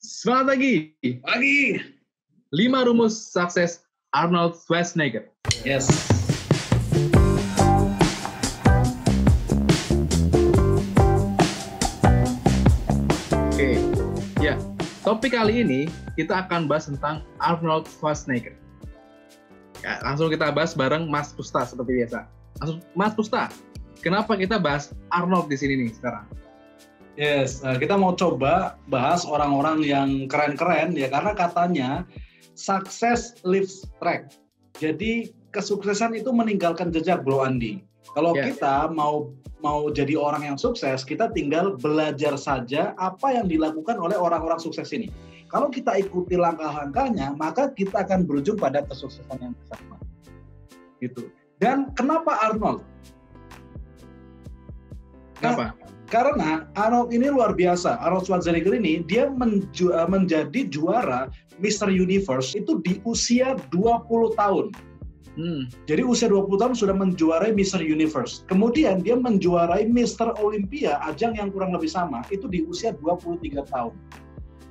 Semangat pagi. Pagi. 5 rumus sukses Arnold Schwarzenegger. Yes. Oke. Ya, topik kali ini kita akan bahas tentang Arnold Schwarzenegger. Ya, langsung kita bahas bareng Mas Pusta seperti biasa. Langsung, Mas Pusta, kenapa kita bahas Arnold di sini nih sekarang? Yes, kita mau coba bahas orang-orang yang keren-keren ya, karena katanya success leaves track. Jadi kesuksesan itu meninggalkan jejak, Bro Andi. Kalau kita mau jadi orang yang sukses, kita tinggal belajar saja apa yang dilakukan oleh orang-orang sukses ini. Kalau kita ikuti langkah-langkahnya, maka kita akan berujung pada kesuksesan yang besar. Gitu. Dan kenapa Arnold? Kenapa? Karena Arnold ini luar biasa. Arnold Schwarzenegger ini dia menjadi juara Mr. Universe itu di usia 20 tahun. Jadi usia 20 tahun sudah menjuarai Mr. Universe. Kemudian dia menjuarai Mr. Olympia, ajang yang kurang lebih sama, itu di usia 23 tahun.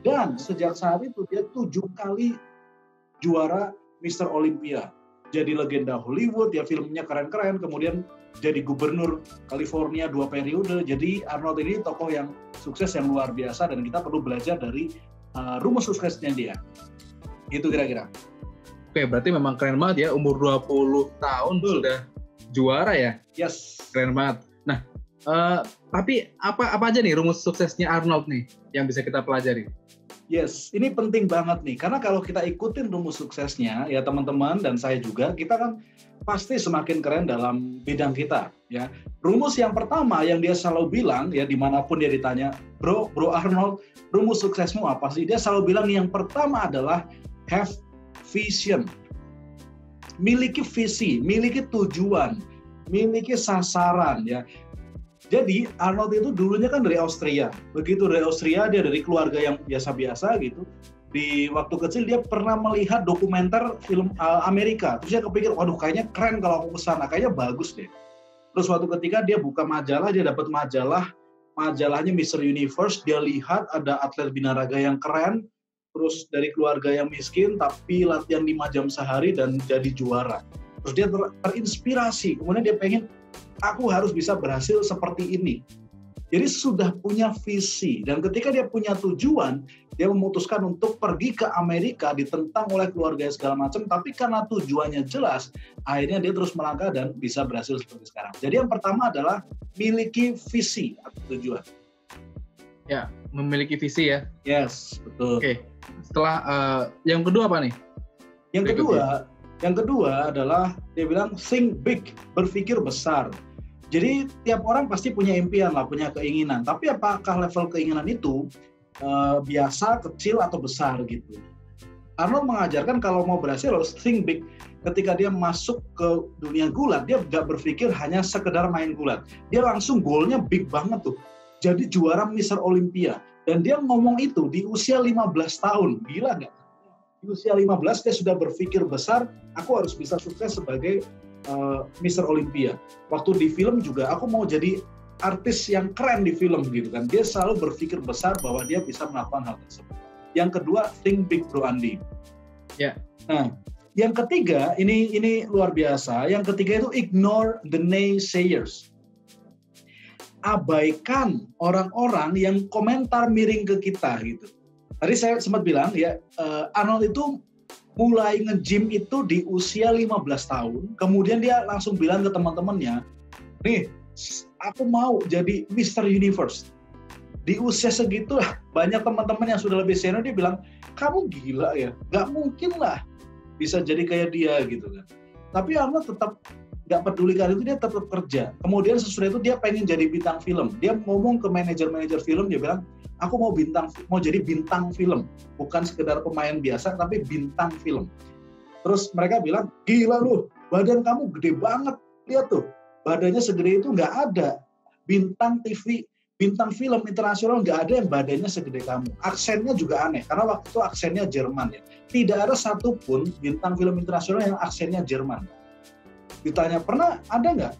Dan sejak saat itu dia 7 kali juara Mr. Olympia. Jadi legenda Hollywood, ya filmnya keren-keren, kemudian jadi gubernur California 2 periode. Jadi Arnold ini tokoh yang sukses yang luar biasa dan kita perlu belajar dari rumus suksesnya dia. Itu kira-kira. Oke, berarti memang keren banget ya, umur 20 tahun sudah juara ya? Yes. Keren banget. Nah, tapi apa aja nih rumus suksesnya Arnold nih yang bisa kita pelajari? Yes, ini penting banget nih, karena kalau kita ikutin rumus suksesnya, ya teman-teman dan saya juga, kita kan pasti semakin keren dalam bidang kita, ya. Rumus yang pertama yang dia selalu bilang, ya dimanapun dia ditanya, Bro Arnold, rumus suksesmu apa sih? Dia selalu bilang yang pertama adalah have vision, miliki visi, miliki tujuan, miliki sasaran, ya. Jadi Arnold itu dulunya kan dari Austria. Begitu dari Austria, dia dari keluarga yang biasa-biasa gitu. Di waktu kecil dia pernah melihat dokumenter film Amerika. Terus dia kepikir, waduh kayaknya keren kalau aku kesana, kayaknya bagus deh. Terus waktu ketika dia buka majalah, dia dapat majalahnya Mr. Universe. Dia lihat ada atlet binaraga yang keren, terus dari keluarga yang miskin, tapi latihan 5 jam sehari dan jadi juara. Terus dia terinspirasi, kemudian dia pengen, aku harus bisa berhasil seperti ini. Jadi sudah punya visi, dan ketika dia punya tujuan, dia memutuskan untuk pergi ke Amerika, ditentang oleh keluarga segala macam, tapi karena tujuannya jelas, akhirnya dia terus melangkah dan bisa berhasil seperti sekarang. Jadi yang pertama adalah miliki visi atau tujuan. Ya, memiliki visi ya. Yes, betul. Oke, setelah yang kedua apa nih? Yang kedua adalah dia bilang think big, berpikir besar. Jadi tiap orang pasti punya impian lah, punya keinginan. Tapi apakah level keinginan itu biasa, kecil, atau besar gitu? Arnold mengajarkan kalau mau berhasil harus think big. Ketika dia masuk ke dunia gulat, dia nggak berpikir hanya sekedar main gulat. Dia langsung goalnya big banget tuh. Jadi juara Mr. Olympia. Dan dia ngomong itu di usia 15 tahun. Gila nggak? Di usia 15 dia sudah berpikir besar, aku harus bisa sukses sebagai Mr. Olympia. Waktu di film juga, aku mau jadi artis yang keren di film gitu kan. Dia selalu berpikir besar bahwa dia bisa melakukan hal tersebut. Yang kedua, think big, Bro Andi. Ya. Nah, yang ketiga, ini luar biasa. Yang ketiga itu ignore the naysayers. Abaikan orang-orang yang komentar miring ke kita gitu. Tadi saya sempat bilang ya, Arnold itu mulai nge-gym itu di usia 15 tahun, kemudian dia langsung bilang ke teman-temannya, nih, aku mau jadi Mr. Universe. Di usia segitu lah, banyak teman-teman yang sudah lebih senior, dia bilang, kamu gila ya, gak mungkin lah bisa jadi kayak dia gitu kan. Tapi Arnold tetap gak peduli kali itu, dia tetap kerja. Kemudian sesudah itu dia pengen jadi bintang film. Dia ngomong ke manajer film, dia bilang, aku mau jadi bintang film, bukan sekedar pemain biasa, tapi bintang film. Terus mereka bilang, gila lu, badan kamu gede banget, lihat tuh, badannya segede itu nggak ada. Bintang TV, bintang film internasional nggak ada yang badannya segede kamu. Aksennya juga aneh, karena waktu itu aksennya Jerman ya. Tidak ada satupun bintang film internasional yang aksennya Jerman. Ditanya, pernah ada nggak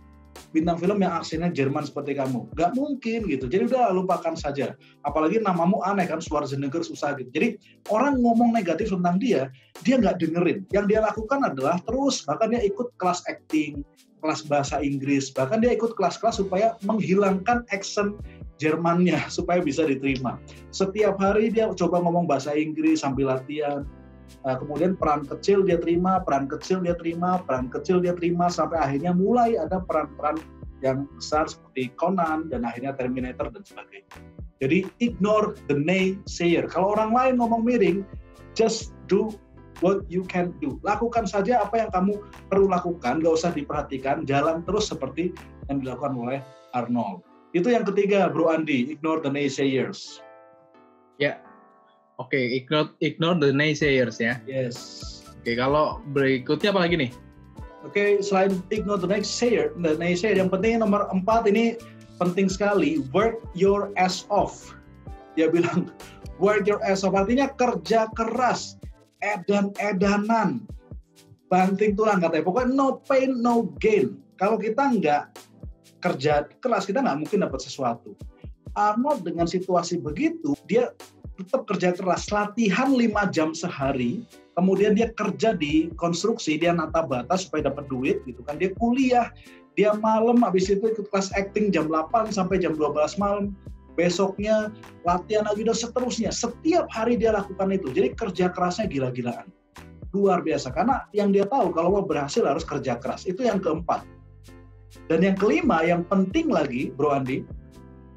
bintang film yang aksennya Jerman seperti kamu. Gak mungkin gitu. Jadi udah lupakan saja. Apalagi namamu aneh kan, Schwarzenegger susah gitu. Jadi orang ngomong negatif tentang dia nggak dengerin. Yang dia lakukan adalah terus, bahkan dia ikut kelas acting, kelas bahasa Inggris, bahkan dia ikut kelas-kelas supaya menghilangkan accent Jermannya supaya bisa diterima. Setiap hari dia coba ngomong bahasa Inggris sambil latihan. Kemudian peran kecil dia terima, peran kecil dia terima, peran kecil dia terima, sampai akhirnya mulai ada peran-peran yang besar seperti Conan dan akhirnya Terminator dan sebagainya. Jadi ignore the naysayer. Kalau orang lain ngomong miring, just do what you can do. Lakukan saja apa yang kamu perlu lakukan, gak usah diperhatikan, jalan terus seperti yang dilakukan oleh Arnold. Itu yang ketiga, Bro Andi, ignore the naysayers. Ya, oke, ignore the naysayers ya. Yes. Oke, kalau berikutnya apa lagi nih? Oke, selain ignore the naysayer, yang penting nomor 4 ini penting sekali, work your ass off. Dia bilang, work your ass off, artinya kerja keras, edan-edanan, banting tulang katanya. Pokoknya no pain, no gain. Kalau kita nggak kerja keras, kita nggak mungkin dapat sesuatu. Arnold dengan situasi begitu, dia tetap kerja keras, latihan 5 jam sehari, kemudian dia kerja di konstruksi, dia nata bata supaya dapat duit, gitu kan. Dia kuliah, dia malam, habis itu ikut kelas acting jam 8 sampai jam 12 malam, besoknya latihan lagi dan seterusnya. Setiap hari dia lakukan itu, jadi kerja kerasnya gila-gilaan. Luar biasa, karena yang dia tahu kalau mau berhasil harus kerja keras. Itu yang keempat. Dan yang kelima, yang penting lagi, Bro Andi,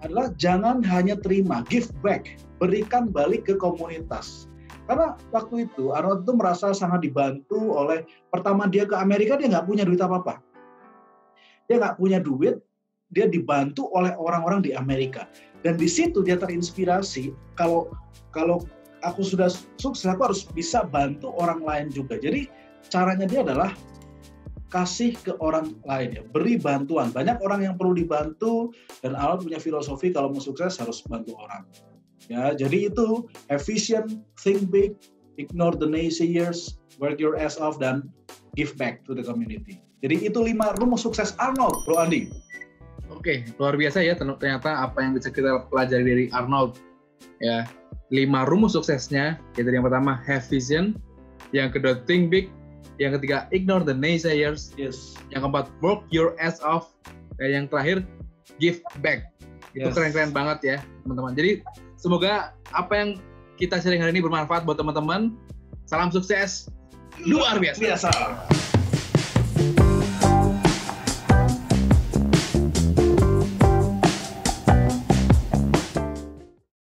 adalah jangan hanya terima, give back, berikan balik ke komunitas. Karena waktu itu Arnold itu merasa sangat dibantu oleh, pertama dia ke Amerika, dia nggak punya duit apa-apa. Dia nggak punya duit, dia dibantu oleh orang-orang di Amerika. Dan di situ dia terinspirasi, kalau aku sudah sukses, aku harus bisa bantu orang lain juga. Jadi caranya dia adalah kasih ke orang lain, ya, beri bantuan. Banyak orang yang perlu dibantu, dan Arnold punya filosofi kalau mau sukses harus bantu orang. Ya, jadi itu efficient, think big, ignore the naysayers, work your ass off, dan give back to the community. Jadi itu 5 rumus sukses Arnold, Bro Andi. Oke, luar biasa ya ternyata apa yang bisa kita pelajari dari Arnold. Ya, 5 rumus suksesnya, yaitu yang pertama have vision, yang kedua think big, yang ketiga ignore the naysayers, Yes. yang keempat work your ass off, dan yang terakhir give back. Itu keren-keren banget ya teman-teman. Jadi semoga apa yang kita sharing hari ini bermanfaat buat teman-teman. Salam sukses luar biasa.